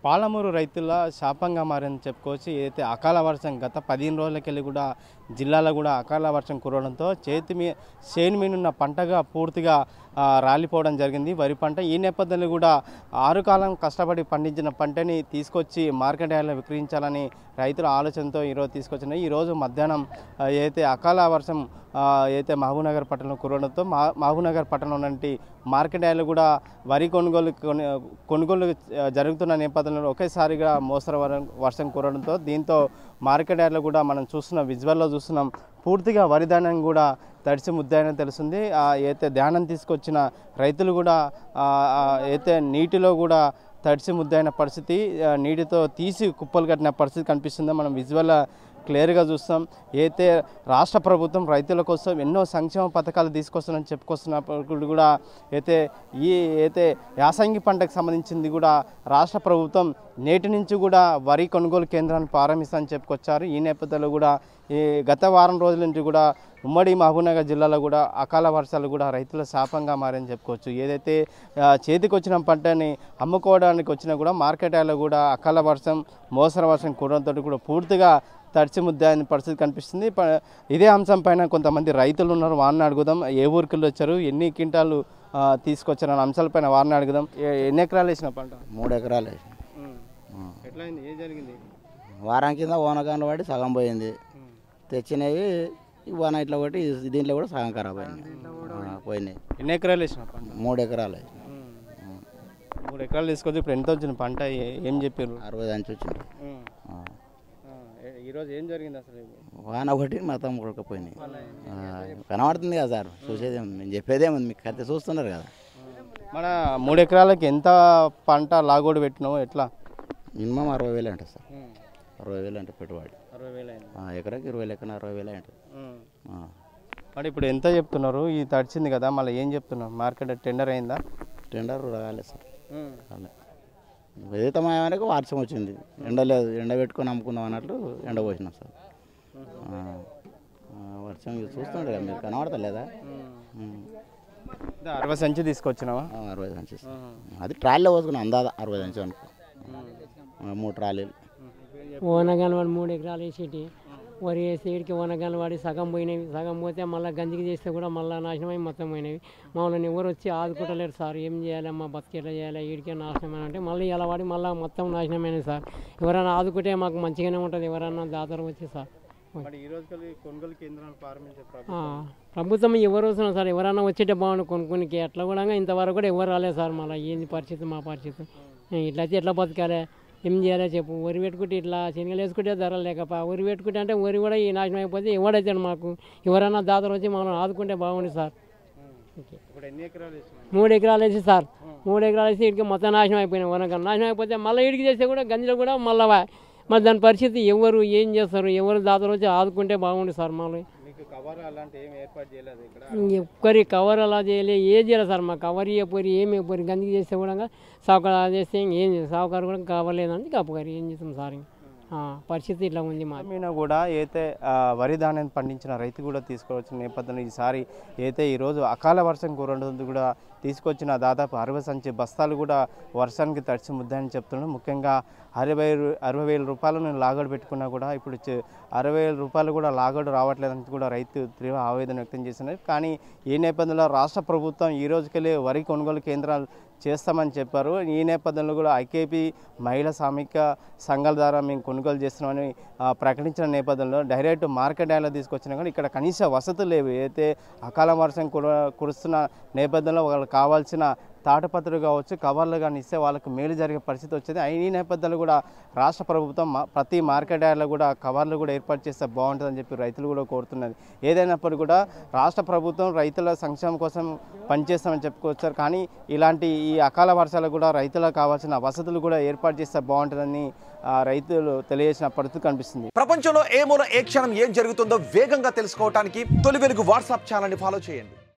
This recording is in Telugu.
పాలమూరు రైతుల శాపంగా మారని చెప్పుకోవచ్చు. ఏదైతే అకాల వర్షం గత 15 రోజులకెళ్ళి కూడా జిల్లాలో కూడా అకాల వర్షం కురవడంతో చేను మీద ఉన్న పంటగా పూర్తిగా రాలిపోవడం జరిగింది వరి పంట. ఈ నేపథ్యంలో కూడా 6 కాలం కష్టపడి పండించిన పంటని తీసుకొచ్చి మార్కెట్ యార్డ్లో విక్రయించాలని రైతుల ఆలోచనతో ఈరోజు తీసుకొచ్చినాయి. ఈరోజు మధ్యాహ్నం ఏదైతే అకాల వర్షం అయితే మహబూబ్నగర్ పట్టణంలో కురవడంతో మహబూబ్నగర్ పట్టణంలో ఉన్నటువంటి మార్కెట్ యార్డ్లో కూడా వరి కొనుగోలు జరుగుతున్న నేపథ్యంలో ఒకేసారిగా మోస్తరు వర్షం కురవడంతో దీంతో మార్కెట్ యార్డ్లో కూడా మనం చూస్తున్న విజువల్లో చూస్తున్నాం పూర్తిగా వరి ధాన్యం కూడా తడిసి ముద్దాయని తెలుస్తుంది. అయితే ధాన్యం తీసుకొచ్చిన రైతులు కూడా అయితే నీటిలో కూడా తడిసి ముద్దైన పరిస్థితి, నీటితో తీసి కుప్పలు కట్టిన పరిస్థితి కనిపిస్తుందో మనం విజువల్ క్లియర్గా చూస్తాం. అయితే రాష్ట్ర ప్రభుత్వం రైతుల కోసం ఎన్నో సంక్షేమ పథకాలు తీసుకొస్తానని చెప్పుకొస్తున్నప్పుడు కూడా అయితే యాసంగి పంటకు సంబంధించింది కూడా రాష్ట్ర ప్రభుత్వం నేటి నుంచి కూడా వరి కొనుగోలు కేంద్రాన్ని ప్రారంభిస్తామని చెప్పుకొచ్చారు. ఈ నేపథ్యంలో కూడా ఈ గత వారం రోజుల నుంచి కూడా ఉమ్మడి మహబూబ్నగర్ జిల్లాలో కూడా అకాల వర్షాలు కూడా రైతుల శాపంగా మారని చెప్పుకోవచ్చు. ఏదైతే చేతికి వచ్చిన పంటని అమ్ముకోవడానికి వచ్చినా కూడా మార్కెట్ యార్డ్లో కూడా అకాల వర్షం మోస్తరు వర్షం కూడంతో కూడా పూర్తిగా తడిచి ముద్దాయని పరిస్థితి కనిపిస్తుంది. ఇదే అంశం పైన కొంతమంది రైతులు ఉన్నారు, వారిని అడుగుదాం. ఏ ఊరికెళ్ళి వచ్చారు, ఎన్ని క్వింటాలు తీసుకొచ్చారు అనే అంశాలపైన వారిని అడుగుదాం. ఎన్ని ఎకరాలు వేసిన పంట? 3 ఎకరాలు వేసిన. ఎట్లా అయింది, ఏం జరిగింది? వారం కింద ఓనగాన్లు పడి సగం పోయింది, తెచ్చినవి వాన ఇట్లా కొట్టి దీంట్లో కూడా సగం ఖరాబ్ అయింది, పోయినాయి. ఎన్ని ఎకరాలు వేసిన పంట? 3 ఎకరాలు వేసిన. 3 ఎకరాలు తీసుకొచ్చి ఇప్పుడు ఎంత వచ్చిన పంట ఏం చెప్పారు? 60 అంచు వచ్చింది. ఈరోజు ఏం జరిగింది అసలు? వాన ఒకటి మొత్తం కొడుకపోయినాయి. కనబడుతుంది కదా సార్, చూసేది నేను చెప్పేదేముంది, మీకు అయితే చూస్తున్నారు కదా. మన 3 ఎకరాలకి ఎంత పంట లాగోడు పెట్టినావు, ఎట్లా? మినిమం 60,000 అంట సార్. 60,000 అంటే పెట్టుబడి. 60,000 ఎకరాకి 20 లెక్కన 60,000 అంటారు. మరి ఇప్పుడు ఎంత చెప్తున్నారు? ఈ తడిచింది కదా, మళ్ళీ ఏం చెప్తున్నారు? మార్కెట్ టెండర్ అయిందా? టెండర్ రాలేదు సార్. విదితమయ్యానికి వర్షం వచ్చింది, ఎండ లేదు, ఎండ పెట్టుకొని అమ్ముకుందాం అన్నట్లు ఎండ పోసినాం సార్. వర్షం చూస్తుండే కదా మీరు, కనబడతలేదా? 60 సంచి తీసుకొచ్చినావా? 60 సంచి. అది ట్రాలీలో పోసుకున్నాం, అందాదా 60 సంచి అనుకో. 3 ట్రాలీలు. ఓనగాని వాడు 3 ఎకరాలు వేసేటి వరి వేసి ఈడికి ఓనగాని వాడి సగం పోయినవి, సగం పోతే మళ్ళీ గంజికి చేస్తే కూడా మళ్ళీ నాశనమై మొత్తం పోయినవి. మమ్మల్ని ఎవరు వచ్చి ఆదుకుంటలేరు సార్. ఏం చేయాలమ్మా, బతికి ఎట్లా చేయాలి, ఈడికే నాశనమైన అంటే మళ్ళీ ఇలా వాడి మళ్ళీ మొత్తం నాశనమైనవి సార్. ఎవరైనా ఆదుకుంటే మాకు మంచిగానే ఉంటుంది, ఎవరన్నా దాతరు వచ్చి సార్. ప్రభుత్వం ఎవరు వస్తున్నారు సార్, ఎవరన్నా వచ్చేటే బాగుండు కొనుక్కోనికి. అట్లా కూడా ఇంతవరకు కూడా ఎవరు రాలేదు సార్. మళ్ళీ ఏంది పరిస్థితి, మా పరిస్థితి ఇట్లయితే ఎట్లా బతకాలి, ఏం చేయాలో చెప్పు. వరి పెట్టుకుంటే ఇట్లా శనగలు వేసుకుంటే ధర లేకపో, వరి పెట్టుకుంటే అంటే వరి కూడా ఈ నాశనం అయిపోతే ఎవడైతే మాకు ఎవరైనా దాతలు వచ్చి మనం ఆదుకుంటే బాగుంది సార్. 3 ఎకరాలు వేసి సార్, 3 ఎకరాలు వేసి ఇడికి మొత్తం నాశనం అయిపోయినాయి. వనక నాశనం అయిపోతే మళ్ళీ ఇడికి చేస్తే కూడా గంజిలో కూడా మళ్ళీ మరి దాని పరిస్థితి ఎవరు ఏం చేస్తారు, ఎవరు దాతలు వచ్చి ఆదుకుంటే బాగుంది సార్. మళ్ళీ ఒక్కరి కవర్ అలా చేయలే, ఏం చేయాలి సార్. మా కవర్ ఇవ్వపోయి ఏమి ఇవ్వపోయి గంజికి చేస్తే కూడా సావుకారు చేస్తే ఏం సావుకారు కూడా కావలేదండి, కప్పుగారు ఏం చేస్తాం సార్. పరిస్థితి ఇట్లా ఉంది. మా మీద కూడా అయితే వరి ధాన్యాన్ని పండించిన రైతు కూడా తీసుకువచ్చిన నేపథ్యంలో ఈసారి అయితే ఈరోజు అకాల వర్షం కురవడంతో కూడా తీసుకొచ్చిన దాదాపు 60 సంచి బస్తాలు కూడా వర్షానికి తడిసి ముద్దాయని చెప్తున్నాడు. ముఖ్యంగా 60,000 రూపాయలను లాగోడు పెట్టుకున్నా కూడా ఇప్పుడు 60,000 రూపాయలు కూడా లాగోడు రావట్లేదని కూడా రైతు తీవ్ర ఆవేదన వ్యక్తం చేస్తున్నారు. కానీ ఈ నేపథ్యంలో రాష్ట్ర ప్రభుత్వం ఈ రోజుకెళ్ళి వరి కొనుగోలు కేంద్రాలు చేస్తామని చెప్పారు. ఈ నేపథ్యంలో కూడా ఐకేపీ మహిళా సామిక సంఘాల ద్వారా మేము కొనుగోలు చేస్తున్నామని ప్రకటించిన నేపథ్యంలో డైరెక్ట్ మార్కెట్ యార్డ్లో తీసుకొచ్చినా కూడా ఇక్కడ కనీస వసతులు లేవు. అయితే అకాల వర్షం కురుస్తున్న నేపథ్యంలో వాళ్ళకి కావాల్సిన తాటపత్రులు కావచ్చు, కవర్లు కానీ ఇస్తే వాళ్ళకు మేలు జరిగే పరిస్థితి వచ్చేది. ఈ నేపథ్యంలో కూడా రాష్ట్ర ప్రభుత్వం ప్రతి మార్కెట్ యార్డ్లో కూడా కవర్లు కూడా ఏర్పాటు చేస్తే బాగుంటుందని చెప్పి రైతులు కూడా కోరుతున్నారు. ఏదైనప్పటికీ కూడా రాష్ట్ర ప్రభుత్వం రైతుల సంక్షేమం కోసం పనిచేస్తామని చెప్పుకొచ్చారు. కానీ ఇలాంటి ఈ అకాల వర్షాలు కూడా రైతులకు కావాల్సిన వసతులు కూడా ఏర్పాటు చేస్తే బాగుంటుందని రైతులు తెలియజేసిన పరిస్థితి కనిపిస్తుంది. ప్రపంచంలో ఏ మూల ఏ క్షణం ఏం జరుగుతుందో వేగంగా తెలుసుకోవడానికి తొలి వెలుగు వాట్సాప్ ఛానల్ని ఫాలో చేయండి.